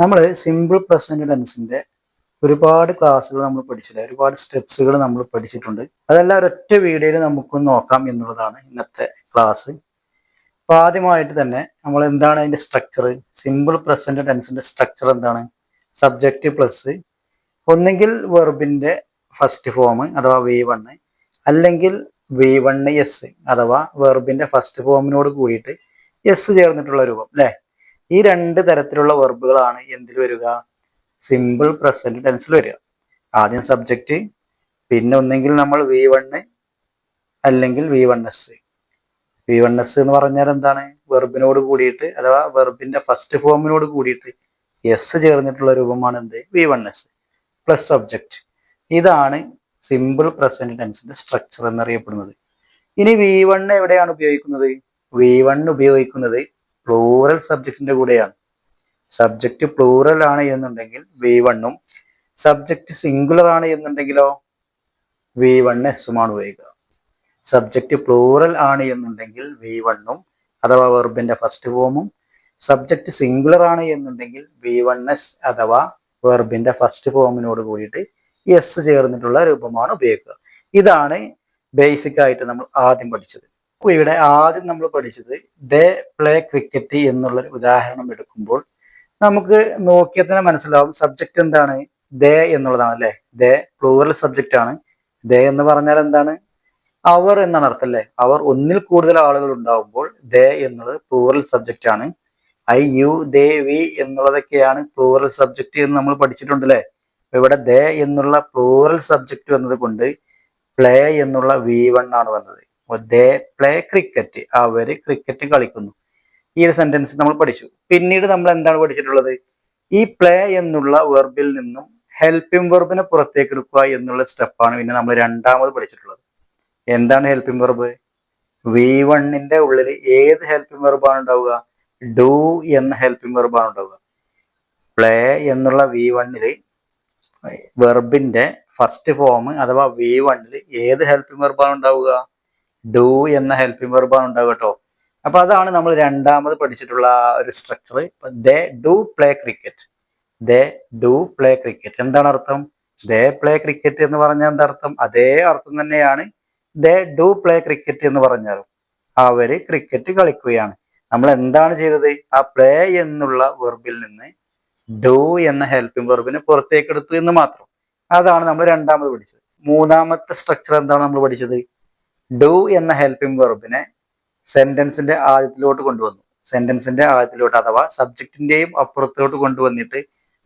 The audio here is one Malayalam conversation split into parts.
നമ്മൾ സിമ്പിൾ പ്രസന്റ് ടെൻസിന്റെ ഒരുപാട് ക്ലാസ്സുകൾ നമ്മൾ പഠിച്ചില്ല, ഒരുപാട് സ്റ്റെപ്സുകൾ നമ്മൾ പഠിച്ചിട്ടുണ്ട്. അതെല്ലാം ഒരൊറ്റ വീഡിയോയിൽ നമുക്കൊന്ന് നോക്കാം എന്നുള്ളതാണ് ഇന്നത്തെ ക്ലാസ്. അപ്പൊ ആദ്യമായിട്ട് തന്നെ നമ്മൾ എന്താണ് അതിന്റെ സ്ട്രക്ചർ, സിമ്പിൾ പ്രസന്റ് ടെൻസിന്റെ സ്ട്രക്ചർ എന്താണ്? സബ്ജക്റ്റ് പ്ലസ് ഒന്നെങ്കിൽ വെർബിന്റെ ഫസ്റ്റ് ഫോം അഥവാ V1, അല്ലെങ്കിൽ V1S അഥവാ വെർബിന്റെ ഫസ്റ്റ് ഫോമിനോട് കൂടിയിട്ട് എസ് ചേർന്നിട്ടുള്ള രൂപം അല്ലെ. ഈ രണ്ട് തരത്തിലുള്ള വെർബുകളാണ് എന്തിൽ വരിക? സിമ്പിൾ പ്രസന്റ് ടെൻസിൽ വരിക. ആദ്യം സബ്ജക്റ്റ്, പിന്നെ ഒന്നെങ്കിൽ നമ്മൾ V1 അല്ലെങ്കിൽ V1S. V1S എന്ന് പറഞ്ഞാൽ എന്താണ്? വെർബിനോട് കൂടിയിട്ട് അഥവാ വെർബിന്റെ ഫസ്റ്റ് ഫോമിനോട് കൂടിയിട്ട് എസ് ചേർന്നിട്ടുള്ള രൂപമാണ് എന്ത്? V1S plus subject. ഇതാണ് സിമ്പിൾ പ്രസന്റ് ടെൻസിന്റെ സ്ട്രക്ചർ എന്നറിയപ്പെടുന്നത്. ഇനി V1 എവിടെയാണ് ഉപയോഗിക്കുന്നത്? V1 ഉപയോഗിക്കുന്നത് പ്ലൂറൽ സബ്ജക്റ്റിന്റെ കൂടെയാണ്. സബ്ജക്റ്റ് പ്ലൂറൽ ആണ് എന്നുണ്ടെങ്കിൽ V1ഉം, സബ്ജക്റ്റ് സിംഗുലർ ആണ് എന്നുണ്ടെങ്കിലോ V1Sമാണ് ഉപയോഗിക്കുക. സബ്ജക്റ്റ് പ്ലൂറൽ ആണ് എന്നുണ്ടെങ്കിൽ V1ഉം അഥവാ വെർബിന്റെ ഫസ്റ്റ് ഫോമും, സബ്ജക്റ്റ് സിംഗുലർ ആണ് എന്നുണ്ടെങ്കിൽ V1S അഥവാ വെർബിന്റെ ഫസ്റ്റ് ഫോമിനോട് കൂടിയിട്ട് എസ് ചേർന്നിട്ടുള്ള രൂപമാണ് ഉപയോഗിക്കുക. ഇതാണ് ബേസിക് ആയിട്ട് നമ്മൾ ആദ്യം പഠിച്ചത്. ഇവിടെ ആദ്യം നമ്മൾ പഠിച്ചത് ദേ പ്ലേ ക്രിക്കറ്റ് എന്നുള്ള ഉദാഹരണം എടുക്കുമ്പോൾ നമുക്ക് നോക്കിയാൽ തന്നെ മനസ്സിലാവും സബ്ജക്റ്റ് എന്താണ്? ദേ എന്നുള്ളതാണ് അല്ലെ. ദേ പ്ലൂറൽ സബ്ജക്റ്റ് ആണ്. ദേ എന്ന് പറഞ്ഞാൽ എന്താണ്? അവർ എന്നാണ് അർത്ഥം അല്ലെ. അവർ ഒന്നിൽ കൂടുതൽ ആളുകൾ ഉണ്ടാവുമ്പോൾ ദേ എന്നുള്ളത് പ്ലൂറൽ സബ്ജക്റ്റ് ആണ്. ഐ, യു, ദേ, വി എന്നുള്ളതൊക്കെയാണ് പ്ലൂറൽ സബ്ജക്റ്റ് എന്ന് നമ്മൾ പഠിച്ചിട്ടുണ്ട് അല്ലെ. ഇവിടെ ദേ എന്നുള്ള പ്ലൂറൽ സബ്ജക്റ്റ് വന്നത് കൊണ്ട് പ്ലേ എന്നുള്ള V1 ആണ് വന്നത്. ദേ പ്ലേ ക്രിക്കറ്റ്, അവര് ക്രിക്കറ്റ് കളിക്കുന്നു. ഈ ഒരു സെന്റൻസ് നമ്മൾ പഠിച്ചു. പിന്നീട് നമ്മൾ എന്താണ് പഠിച്ചിട്ടുള്ളത്? ഈ പ്ലേ എന്നുള്ള വെർബിൽ നിന്നും ഹെൽപ്പിംഗ് വെർബിനെ പുറത്തേക്ക് എടുക്കുക എന്നുള്ള സ്റ്റെപ്പാണ് പിന്നെ നമ്മൾ രണ്ടാമത് പഠിച്ചിട്ടുള്ളത്. എന്താണ് ഹെൽപ്പിംഗ് വെർബ്? V1ന്റെ ഉള്ളിൽ ഏത് ഹെൽപ്പിംഗ് വെർബാണ് ഉണ്ടാവുക? ഡു എന്ന ഹെൽപ്പിംഗ് വെർബാണ് ഉണ്ടാവുക. പ്ലേ എന്നുള്ള V1ൽ വെർബിന്റെ ഫസ്റ്റ് ഫോം അഥവാ V1ൽ ഏത് ഹെൽപ്പിംഗ് വെർബാണ് ഉണ്ടാവുക? ഡു എന്ന ഹെൽപ്പിംഗ് വെർബാണ് ഉണ്ടാവുക കേട്ടോ. അപ്പൊ അതാണ് നമ്മൾ രണ്ടാമത് പഠിച്ചിട്ടുള്ള ഒരു structure. They do play cricket. They do play cricket എന്താണ് അർത്ഥം? ദേ പ്ലേ ക്രിക്കറ്റ് എന്ന് പറഞ്ഞാൽ എന്താ അർത്ഥം? അതേ അർത്ഥം തന്നെയാണ് ദേ ഡു പ്ലേ ക്രിക്കറ്റ് എന്ന് പറഞ്ഞാലും. അവര് ക്രിക്കറ്റ് കളിക്കുകയാണ്. നമ്മൾ എന്താണ് ചെയ്തത്? ആ പ്ലേ എന്നുള്ള വെർബിൽ നിന്ന് ഡു എന്ന ഹെൽപ്പിംഗ് വെർബിനെ പുറത്തേക്ക് എടുത്തു എന്ന് മാത്രം. അതാണ് നമ്മൾ രണ്ടാമത് പഠിച്ചത്. മൂന്നാമത്തെ സ്ട്രക്ചർ എന്താണ് നമ്മൾ പഠിച്ചത്? ഡു എന്ന ഹെൽപ്പിംഗ് വെർബിനെ സെന്റൻസിന്റെ ആദ്യത്തിലോട്ട് കൊണ്ടുവന്നു. സെന്റൻസിന്റെ ആദ്യത്തിലോട്ട് അഥവാ സബ്ജക്റ്റിന്റെയും അപ്പുറത്തോട്ട് കൊണ്ടുവന്നിട്ട്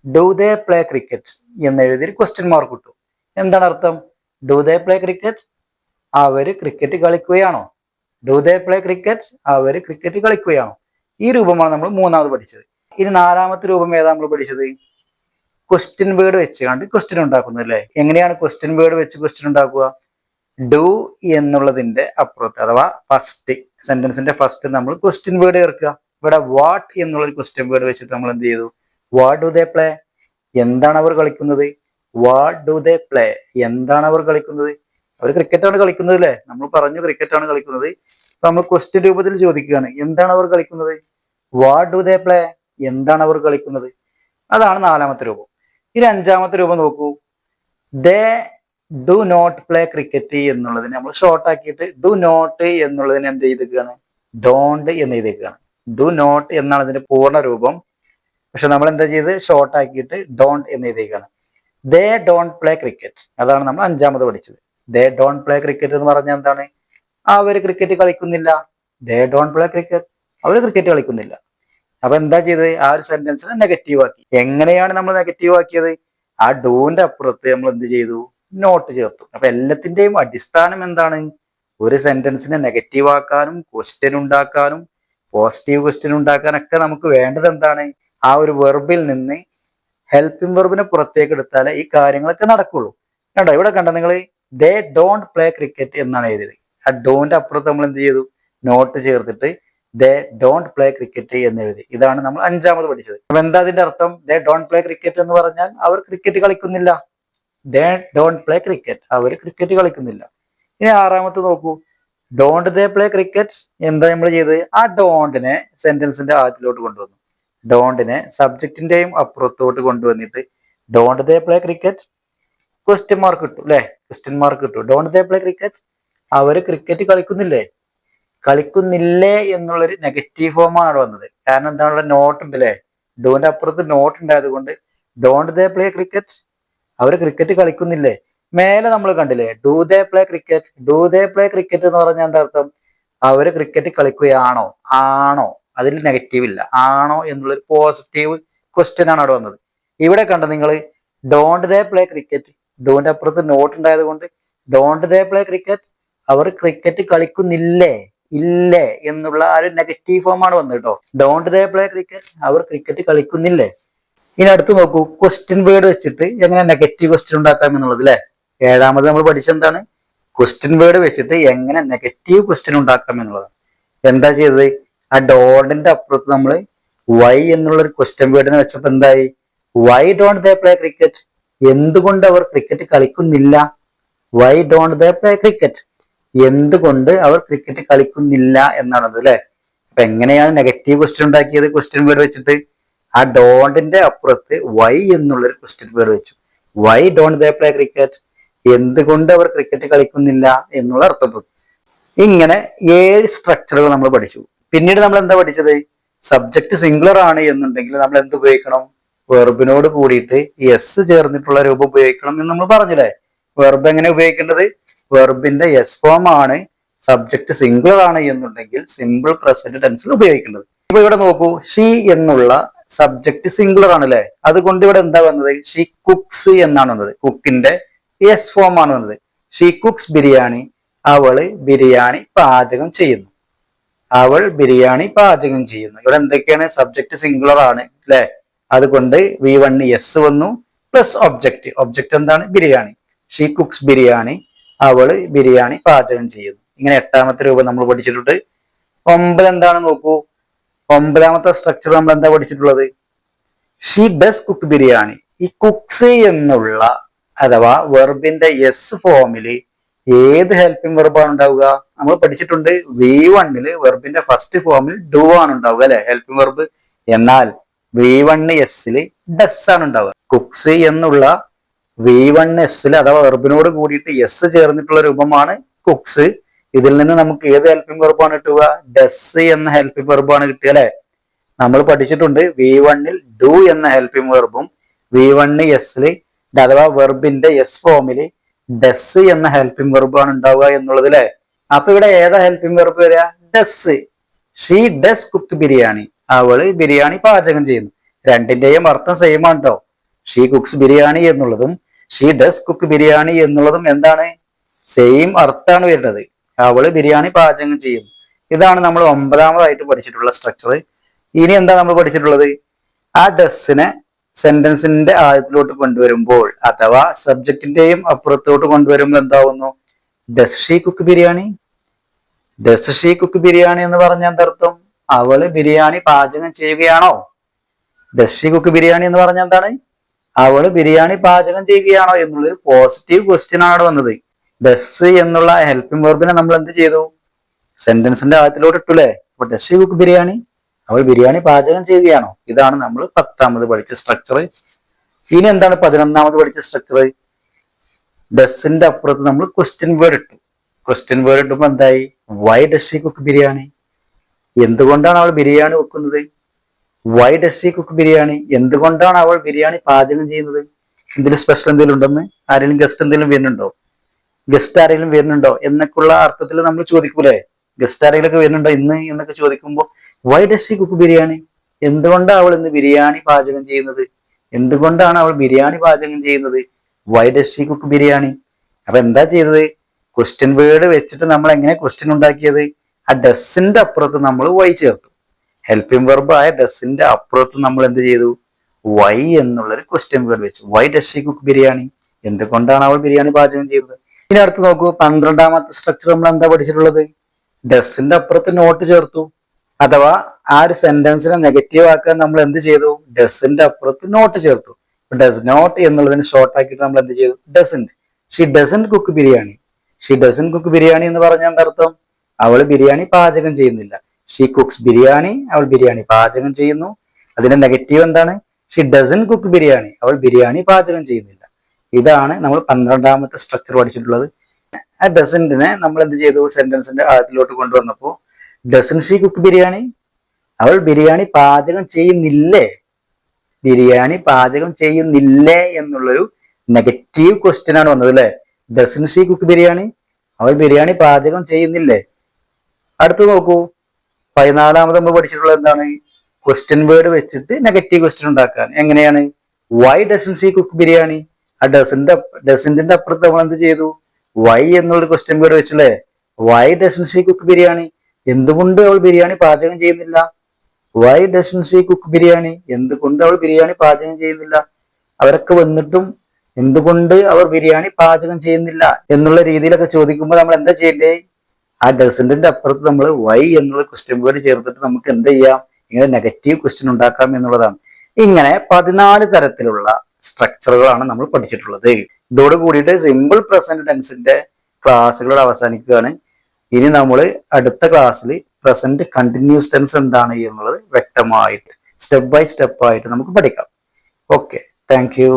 ഡു ദേ പ്ലേ ക്രിക്കറ്റ് എന്ന് എഴുതി ക്വസ്റ്റ്യൻ മാർക്ക് ഇട്ടു. എന്താണ് അർത്ഥം? ഡു ദേ പ്ലേ ക്രിക്കറ്റ്, അവര് ക്രിക്കറ്റ് കളിക്കുകയാണോ? ഡു ദേ പ്ലേ ക്രിക്കറ്റ്, അവര് ക്രിക്കറ്റ് കളിക്കുകയാണോ? ഈ രൂപമാണ് നമ്മൾ മൂന്നാമത് പഠിച്ചത്. ഇനി നാലാമത്തെ രൂപം ഏതാ നമ്മൾ പഠിച്ചത്? ക്വസ്റ്റ്യൻ വേർഡ് വെച്ച് കണ്ട് ക്വസ്റ്റ്യൻ ഉണ്ടാക്കുന്നത് അല്ലെ. എങ്ങനെയാണ് ക്വസ്റ്റ്യൻ വേർഡ് വെച്ച് ക്വസ്റ്റ്യൻ ഉണ്ടാക്കുക? ഡു എന്നുള്ളതിന്റെ അപ്പുറത്ത് അഥവാ ഫസ്റ്റ് സെന്റൻസിന്റെ ഫസ്റ്റ് നമ്മൾ ക്വസ്റ്റ്യൻ വേർഡ് ചേർക്കുക. ഇവിടെ വാട്ട് എന്നുള്ള ഒരു ക്വസ്റ്റ്യൻ വേർഡ് വെച്ചിട്ട് നമ്മൾ എന്ത് ചെയ്തു? വാട്ട് ഡു ദേ പ്ലേ, എന്താണ് അവർ കളിക്കുന്നത്? വാട്ട് ഡു ദേ പ്ലേ, എന്താണ് അവർ കളിക്കുന്നത്? അവർ ക്രിക്കറ്റാണ് കളിക്കുന്നത് അല്ലെ. നമ്മൾ പറഞ്ഞു ക്രിക്കറ്റാണ് കളിക്കുന്നത്. അപ്പൊ നമ്മൾ ക്വസ്റ്റ്യൻ രൂപത്തിൽ ചോദിക്കുകയാണ്, എന്താണ് അവർ കളിക്കുന്നത്? വാട്ട് ഡു ദേ പ്ലേ, എന്താണ് അവർ കളിക്കുന്നത്? അതാണ് നാലാമത്തെ രൂപം. ഇനി അഞ്ചാമത്തെ രൂപം നോക്കൂ. They do not play cricket എന്നുള്ളതിനെ നമ്മൾ ഷോർട്ട് ആക്കിയിട്ട് ഡു നോട്ട് എന്നുള്ളതിനെ എന്ത് ചെയ്തേക്കാണ്? ഡോണ്ട് എന്ന് എഴുതിയേക്കാണ്. ഡു നോട്ട് എന്നാണ് ഇതിന്റെ പൂർണ്ണ രൂപം. പക്ഷെ നമ്മൾ എന്താ ചെയ്ത്? ഷോർട്ട് ആക്കിയിട്ട് ഡോണ്ട് എന്ന് എഴുതിയേക്കാണ്. ദേ ഡോണ്ട് പ്ലേ ക്രിക്കറ്റ്, അതാണ് നമ്മൾ അഞ്ചാമത് പഠിച്ചത്. ദേ ഡോണ്ട് പ്ലേ ക്രിക്കറ്റ് എന്ന് പറഞ്ഞാൽ എന്താണ്? അവര് ക്രിക്കറ്റ് കളിക്കുന്നില്ല. ദേ ഡോണ്ട് പ്ലേ ക്രിക്കറ്റ്, അവര് ക്രിക്കറ്റ് കളിക്കുന്നില്ല. അപ്പൊ എന്താ ചെയ്തത്? ആ ഒരു സെന്റൻസിനെ നെഗറ്റീവ് ആക്കി. എങ്ങനെയാണ് നമ്മൾ നെഗറ്റീവ് ആക്കിയത്? ആ ഡൂന്റെ അപ്പുറത്ത് നമ്മൾ എന്ത് ചെയ്തു? നോട്ട് ചേർത്തു. അപ്പൊ എല്ലാത്തിന്റെയും അടിസ്ഥാനം എന്താണ്? ഒരു സെന്റൻസിനെ നെഗറ്റീവ് ആക്കാനും ക്വസ്റ്റ്യൻ ഉണ്ടാക്കാനും പോസിറ്റീവ് ക്വസ്റ്റ്യൻ ഉണ്ടാക്കാനൊക്കെ നമുക്ക് വേണ്ടത് എന്താണ്? ആ ഒരു വെർബിൽ നിന്ന് ഹെൽപ്പിംഗ് വെർബിനെ പുറത്തേക്ക് എടുത്താലേ ഈ കാര്യങ്ങളൊക്കെ നടക്കുള്ളൂ. കണ്ടോ ഇവിടെ കണ്ടോ നിങ്ങൾ? ദേ ഡോണ്ട് പ്ലേ ക്രിക്കറ്റ് എന്നാണ് എഴുതിയത്. ആ ഡോന്റെ അപ്പുറത്ത് നമ്മൾ എന്ത് ചെയ്തു? നോട്ട് ചേർത്തിട്ട് ദേ ഡോണ്ട് പ്ലേ ക്രിക്കറ്റ് എന്ന് എഴുതി. ഇതാണ് നമ്മൾ അഞ്ചാമത് പഠിച്ചത്. അപ്പൊ എന്താ അതിന്റെ അർത്ഥം? ദേ ഡോണ്ട് പ്ലേ ക്രിക്കറ്റ് എന്ന് പറഞ്ഞാൽ അവർ ക്രിക്കറ്റ് കളിക്കുന്നില്ല. ദേ ഡോണ്ട് പ്ലേ ക്രിക്കറ്റ്, അവർ ക്രിക്കറ്റ് കളിക്കുന്നില്ല. ഇനി ആറാമത്തെ നോക്കൂ. ഡോണ്ട് ദേ പ്ലേ ക്രിക്കറ്റ്, എന്താ നമ്മൾ ചെയ്തത്? ആ ഡോണ്ടിനെ സെന്റൻസിന്റെ ആദ്യത്തിലോട്ട് കൊണ്ടുവന്നു. ഡോണ്ടിനെ സബ്ജക്റ്റിന്റെയും അപ്പുറത്തോട്ട് കൊണ്ടുവന്നിട്ട് don't they play cricket question mark കിട്ടും അല്ലെ, ക്വസ്റ്റ്യൻ മാർക്ക് കിട്ടും. ഡോണ്ട് ദേ പ്ലേ ക്രിക്കറ്റ്, അവര് ക്രിക്കറ്റ് കളിക്കുന്നില്ലേ, കളിക്കുന്നില്ലേ എന്നുള്ളൊരു നെഗറ്റീവ് ഫോമാണ് അവിടെ വന്നത്. കാരണം എന്താണ്, നോട്ട് ഉണ്ട് അല്ലെ, ഡോന്റെ അപ്പുറത്ത് നോട്ട് ഉണ്ടായത് കൊണ്ട് ഡോണ്ട് ദേ പ്ലേ ക്രിക്കറ്റ്, അവര് ക്രിക്കറ്റ് കളിക്കുന്നില്ലേ. മേലെ നമ്മൾ കണ്ടില്ലേ, do they play cricket, do they play cricket എന്ന് പറഞ്ഞാൽ എന്താ അർത്ഥം, അവര് ക്രിക്കറ്റ് കളിക്കുകയാണോ, ആണോ, അതിൽ നെഗറ്റീവ് ഇല്ല, ആണോ എന്നുള്ളൊരു പോസിറ്റീവ് ക്വസ്റ്റ്യൻ ആണ് അവിടെ വന്നത്. ഇവിടെ കണ്ട നിങ്ങൾ ഡോണ്ട് ദേ പ്ലേ ക്രിക്കറ്റ്, ഡോന്റെ അപ്പുറത്ത് നോട്ട് ഉണ്ടായത് കൊണ്ട് ഡോണ്ട് ദേ പ്ലേ ക്രിക്കറ്റ്, അവർ ക്രിക്കറ്റ് കളിക്കുന്നില്ലേ, ഇല്ലേ എന്നുള്ള ആ ഒരു നെഗറ്റീവ് ഫോം ആണ് വന്നത് കേട്ടോ. ഡോണ്ട് ദേ പ്ലേ ക്രിക്കറ്റ്, അവർ ക്രിക്കറ്റ് കളിക്കുന്നില്ലേ. ഇനി അടുത്ത് നോക്കൂ, ക്വസ്റ്റ്യൻ വേർഡ് വെച്ചിട്ട് എങ്ങനെ നെഗറ്റീവ് ക്വസ്റ്റ്യൻ ഉണ്ടാക്കാം എന്നുള്ളത് അല്ലെ. ഏഴാമത് നമ്മൾ പഠിച്ചെന്താണ്, ക്വസ്റ്റ്യൻ വേർഡ് വെച്ചിട്ട് എങ്ങനെ നെഗറ്റീവ് ക്വസ്റ്റ്യൻ ഉണ്ടാക്കാം എന്നുള്ളത്. എന്താ ചെയ്തത്, ആ ഡോണ്ടിന്റെ അപ്പുറത്ത് നമ്മൾ വൈ എന്നുള്ള ഒരു ക്വസ്റ്റ്യൻ വേർഡിനെ വെച്ചപ്പോ എന്തായി, why don't they play cricket, എന്തുകൊണ്ട് അവർ ക്രിക്കറ്റ് കളിക്കുന്നില്ല, why don't they play cricket, എന്തുകൊണ്ട് അവർ ക്രിക്കറ്റ് കളിക്കുന്നില്ല എന്നാണത് അല്ലെ. അപ്പൊ എങ്ങനെയാണ് നെഗറ്റീവ് ക്വസ്റ്റ്യൻ ഉണ്ടാക്കിയത്, ക്വസ്റ്റ്യൻ വേർഡ് വെച്ചിട്ട് ആ ഡോണ്ടിന്റെ അപ്പുറത്ത് വൈ എന്നുള്ളൊരു ക്വസ്റ്റ്യൻ വേർഡ് വെച്ചു. Why don't they play cricket, എന്തുകൊണ്ട് അവർ ക്രിക്കറ്റ് കളിക്കുന്നില്ല എന്നുള്ള അർത്ഥപ്പെട്ടു. ഇങ്ങനെ 7 സ്ട്രക്ചറുകൾ നമ്മൾ പഠിച്ചു. പിന്നീട് നമ്മൾ എന്താ പഠിച്ചത്, സബ്ജക്ട് സിംഗുലർ ആണ് എന്നുണ്ടെങ്കിൽ നമ്മൾ എന്ത് ഉപയോഗിക്കണം, വെർബിനോട് കൂടിയിട്ട് എസ് ചേർന്നിട്ടുള്ള രൂപം ഉപയോഗിക്കണം എന്ന് നമ്മൾ പറഞ്ഞില്ലേ. വെർബ് എങ്ങനെ ഉപയോഗിക്കേണ്ടത്, വെർബിന്റെ എസ് ഫോം ആണ് സബ്ജക്ട് സിംഗുലർ ആണ് എന്നുണ്ടെങ്കിൽ സിമ്പിൾ പ്രസന്റ് ടെൻസിൽ ഉപയോഗിക്കേണ്ടത്. ഇപ്പൊ ഇവിടെ നോക്കൂ, ഷീ എന്നുള്ള സബ്ജക്ട് സിംഗുലർ ആണ് അല്ലെ, അതുകൊണ്ട് ഇവിടെ എന്താ വന്നത്, ഷീ കുക്സ് എന്നാണ് വന്നത്, കുക്കിന്റെ എസ് ഫോം ആണ് വന്നത്. ഷീ കുക്സ് ബിരിയാണി, അവള് ബിരിയാണി പാചകം ചെയ്യുന്നു, അവൾ ബിരിയാണി പാചകം ചെയ്യുന്നു. ഇവിടെ എന്തൊക്കെയാണ്, സബ്ജക്ട് സിംഗുലർ ആണ് അല്ലെ, അതുകൊണ്ട് V1 എസ് വന്നു പ്ലസ് ഒബ്ജക്റ്റ്, ഒബ്ജക്റ്റ് എന്താണ്, ബിരിയാണി. ഷീ കുക്സ് ബിരിയാണി, അവള് ബിരിയാണി പാചകം ചെയ്യുന്നു. ഇങ്ങനെ 8ാമത്തെ രൂപം നമ്മൾ പഠിച്ചിട്ടുണ്ട്. 9 എന്താണ് നോക്കൂ, 9ാമത്തെ സ്ട്രക്ചർ നമ്മൾ എന്താ പഠിച്ചിട്ടുള്ളത്, ഷീ ഡസ് കുക്ക് ബിരിയാണി. ഈ കുക്സ് എന്നുള്ള അഥവാ വെർബിന്റെ എസ് ഫോമിൽ ഏത് ഹെൽപ്പിംഗ് വെർബാണ് ഉണ്ടാവുക, നമ്മൾ പഠിച്ചിട്ടുണ്ട് V1 വെർബിന്റെ ഫസ്റ്റ് ഫോമിൽ ഡു ആണ് ഉണ്ടാവുക അല്ലെ, ഹെൽപ്പിംഗ് വെർബ്. എന്നാൽ V1 എസിൽ ഡസ് ആണ് ഉണ്ടാവുക. കുക്സ് എന്നുള്ള V1 എസിൽ അഥവാ വെർബിനോട് കൂടിയിട്ട് എസ് ചേർന്നിട്ടുള്ള രൂപമാണ് കുക്സ്. ഇതിൽ നിന്ന് നമുക്ക് ഏത് ഹെൽപ്പിംഗ് വെർബാണ് കിട്ടുക, ഡസ് എന്ന ഹെൽപ്പിംഗ് വെർബാണ് കിട്ടുക അല്ലെ. നമ്മൾ പഠിച്ചിട്ടുണ്ട് V1 ഡു എന്ന ഹെൽപ്പിംഗ് വെർബും V1 എസിൽ അഥവാ വെർബിന്റെ എസ് ഫോമിൽ ഡസ് എന്ന ഹെൽപ്പിംഗ് വെർബാണ് ഉണ്ടാവുക എന്നുള്ളത് അല്ലെ. അപ്പൊ ഇവിടെ ഏതാ ഹെൽപ്പിംഗ് വെർബ് വരിക, does. She does cook biryani, അവള് ബിരിയാണി പാചകം ചെയ്യുന്നു. രണ്ടിന്റെയും അർത്ഥം സെയിം ആണ് കേട്ടോ. ഷീ കുക്സ് ബിരിയാണി എന്നുള്ളതും ഷീ ഡസ് കുക്ക് ബിരിയാണി എന്നുള്ളതും എന്താണ്, സെയിം അർത്ഥമാണ് വരുന്നത്, അവള് ബിരിയാണി പാചകം ചെയ്യുന്നു. ഇതാണ് നമ്മൾ 9ാമതായിട്ട് പഠിച്ചിട്ടുള്ള സ്ട്രക്ചർ. ഇനി എന്താ നമ്മൾ പഠിച്ചിട്ടുള്ളത്, ആ ഡസ്സിനെ സെന്റൻസിന്റെ ആദ്യത്തിലോട്ട് കൊണ്ടുവരുമ്പോൾ അഥവാ സബ്ജക്റ്റിന്റെയും അപ്പുറത്തോട്ട് കൊണ്ടുവരുമ്പോൾ എന്താവുന്നു, does she cook biryani. Does she cook biryani എന്ന് പറഞ്ഞാൽ എന്തർത്ഥം, അവള് ബിരിയാണി പാചകം ചെയ്യുകയാണോ. ഡസ് ഷീ കുക്ക് ബിരിയാണി എന്ന് പറഞ്ഞാൽ എന്താണ്, അവള് ബിരിയാണി പാചകം ചെയ്യുകയാണോ എന്നുള്ളൊരു പോസിറ്റീവ് ക്വസ്റ്റ്യൻ ആണ് വന്നത്. ഡസ് എന്നുള്ള ഹെൽപ്പിംഗ് വെർബിനെ നമ്മൾ എന്ത് ചെയ്തു, സെന്റൻസിന്റെ ആദ്യത്തിലോട്ട് ഇട്ടൂലേ. അപ്പൊ ഡസ് ഷീ കുക്ക് ബിരിയാണി, അവൾ ബിരിയാണി പാചകം ചെയ്യുകയാണോ. ഇതാണ് നമ്മൾ 10ാമത് പഠിച്ച സ്ട്രക്ചർ. ഇനി എന്താണ് 11ാമത് പഠിച്ച സ്ട്രക്ചർ, ഡസിന്റെ അപ്പുറത്ത് നമ്മൾ ക്വസ്റ്റ്യൻ വേർഡ് ഇട്ടു. ക്വസ്റ്റ്യൻ വേർഡ് ഇട്ടുമ്പോ എന്തായി, why does she cook biryani, എന്തുകൊണ്ടാണ് അവൾ ബിരിയാണി വെക്കുന്നത്. Why does she cook biryani, എന്തുകൊണ്ടാണ് അവൾ ബിരിയാണി പാചകം ചെയ്യുന്നത്. എന്തെങ്കിലും സ്പെഷ്യൽ എന്തെങ്കിലും ഉണ്ടെന്ന്, ആരെങ്കിലും ഗസ്റ്റ് എന്തെങ്കിലും വരുന്നുണ്ടോ, ഗസ്റ്റ് ആരെങ്കിലും വരുന്നുണ്ടോ എന്നൊക്കെയുള്ള അർത്ഥത്തിൽ നമ്മൾ ചോദിക്കൂലേ. ഗസ്റ്റ് ആരെങ്കിലും ഒക്കെ വരുന്നുണ്ടോ ഇന്ന് എന്നൊക്കെ ചോദിക്കുമ്പോൾ why does she cook biryani, എന്തുകൊണ്ടാണ് അവൾ ഇന്ന് ബിരിയാണി പാചകം ചെയ്യുന്നത്, എന്തുകൊണ്ടാണ് അവൾ ബിരിയാണി പാചകം ചെയ്യുന്നത്, why does she cook biryani. അപ്പൊ എന്താ ചെയ്തത്, ക്വസ്റ്റ്യൻ വേർഡ് വെച്ചിട്ട് നമ്മൾ എങ്ങനെ ക്വസ്റ്റ്യൻ ഉണ്ടാക്കിയത്, ആ ഡസിന്റെ അപ്പുറത്ത് നമ്മൾ വൈ ചേർത്തു. ഹെൽപ്പിംഗ് വെർബ് ആയ ഡസിന്റെ അപ്പുറത്ത് നമ്മൾ എന്ത് ചെയ്തു, വൈ എന്നുള്ളൊരു ക്വസ്റ്റ്യൻ വേർഡ് വെച്ചു. Why does she cook biryani, എന്തുകൊണ്ടാണ് അവൾ ബിരിയാണി പാചകം ചെയ്തത്. ഇനി അടുത്ത് നോക്കൂ, 12ാമത്തെ സ്ട്രക്ചർ നമ്മൾ എന്താ പഠിച്ചിട്ടുള്ളത്, ഡസിന്റെ അപ്പുറത്ത് നോട്ട് ചേർത്തു. അഥവാ ആ ഒരു സെന്റൻസിനെ നെഗറ്റീവ് ആക്കാൻ നമ്മൾ എന്ത് ചെയ്തു, ഡസിന്റെ അപ്പുറത്ത് നോട്ട് ചേർത്തു. ഡസ് നോട്ട് എന്നുള്ളതിന് ഷോർട്ട് ആക്കിയിട്ട് നമ്മൾ എന്ത് ചെയ്തു, doesn't. She doesn't cook biryani. She doesn't cook biryani എന്ന് പറഞ്ഞാൽ എന്താർത്ഥം, അവൾ ബിരിയാണി പാചകം ചെയ്യുന്നില്ല. ഷീ കുക്സ് ബിരിയാണി, അവൾ ബിരിയാണി പാചകം ചെയ്യുന്നു. അതിന്റെ നെഗറ്റീവ് എന്താണ്? ഷി ഡസൻ കുക്ക് ബിരിയാണി, അവൾ ബിരിയാണി പാചകം ചെയ്യുന്നില്ല. ഇതാണ് നമ്മൾ 12ാമത്തെ സ്ട്രക്ചർ പഠിച്ചിട്ടുള്ളത്. ആ ഡസന്റിനെ നമ്മൾ എന്ത് ചെയ്തു? സെന്റൻസിന്റെ ആദ്യത്തിലോട്ട് കൊണ്ടുവന്നപ്പോ ഡസൻ ഷീ കുക്ക് ബിരിയാണി, അവൾ ബിരിയാണി പാചകം ചെയ്യുന്നില്ലേ, ബിരിയാണി പാചകം ചെയ്യുന്നില്ലേ എന്നുള്ളൊരു നെഗറ്റീവ് ക്വസ്റ്റ്യൻ ആണ് വന്നത് അല്ലെ. ഡസൻ ഷീ കുക്ക് ബിരിയാണി, അവൾ ബിരിയാണി പാചകം ചെയ്യുന്നില്ലേ. അടുത്ത് നോക്കൂ, 14ാമത് നമ്മൾ പഠിച്ചിട്ടുള്ളത് എന്താണ്? ക്വസ്റ്റ്യൻ വേർഡ് വെച്ചിട്ട് നെഗറ്റീവ് ക്വസ്റ്റ്യൻ ഉണ്ടാക്കാൻ. എങ്ങനെയാണ്? Y dozen she cook biryani. ആ ഡസന്റിന്റെ അപ്പുറത്ത് നമ്മൾ എന്ത് ചെയ്തു? വൈ എന്നുള്ളൊരു ക്വസ്റ്റ്യൻ വേർഡ് വെച്ചല്ലേ. Y dozen she cook biryani, എന്തുകൊണ്ട് അവൾ ബിരിയാണി പാചകം ചെയ്യുന്നില്ല. Y dozen she cook biryani, എന്തുകൊണ്ട് അവൾ ബിരിയാണി പാചകം ചെയ്യുന്നില്ല. അവരൊക്കെ വന്നിട്ടും എന്തുകൊണ്ട് അവർ ബിരിയാണി പാചകം ചെയ്യുന്നില്ല എന്നുള്ള രീതിയിലൊക്കെ ചോദിക്കുമ്പോൾ നമ്മൾ എന്താ ചെയ്യേണ്ടേ? ആ ഡസന്റിന്റെ അപ്പുറത്ത് നമ്മൾ വൈ എന്നുള്ള ക്വസ്റ്റ്യൻ വേർഡ് ചേർത്തിട്ട് നമുക്ക് എന്ത് ചെയ്യാം? ഇങ്ങനെ നെഗറ്റീവ് ക്വസ്റ്റ്യൻ ഉണ്ടാക്കാം എന്നുള്ളതാണ്. ഇങ്ങനെ 14 തരത്തിലുള്ള സ്ട്രക്ചറുകളാണ് നമ്മൾ പഠിച്ചിട്ടുള്ളത്. ഇതോട് കൂടിയിട്ട് സിമ്പിൾ പ്രസന്റ് ടെൻസിന്റെ ക്ലാസ്സുകൾ അവസാനിക്കുകയാണ്. ഇനി നമ്മൾ അടുത്ത ക്ലാസ്സിൽ പ്രസന്റ് കണ്ടിന്യൂസ് ടെൻസ് എന്താണ് എന്നുള്ളത് വ്യക്തമായിട്ട് സ്റ്റെപ്പ് ബൈ സ്റ്റെപ്പ് ആയിട്ട് നമുക്ക് പഠിക്കാം. Okay, thank you.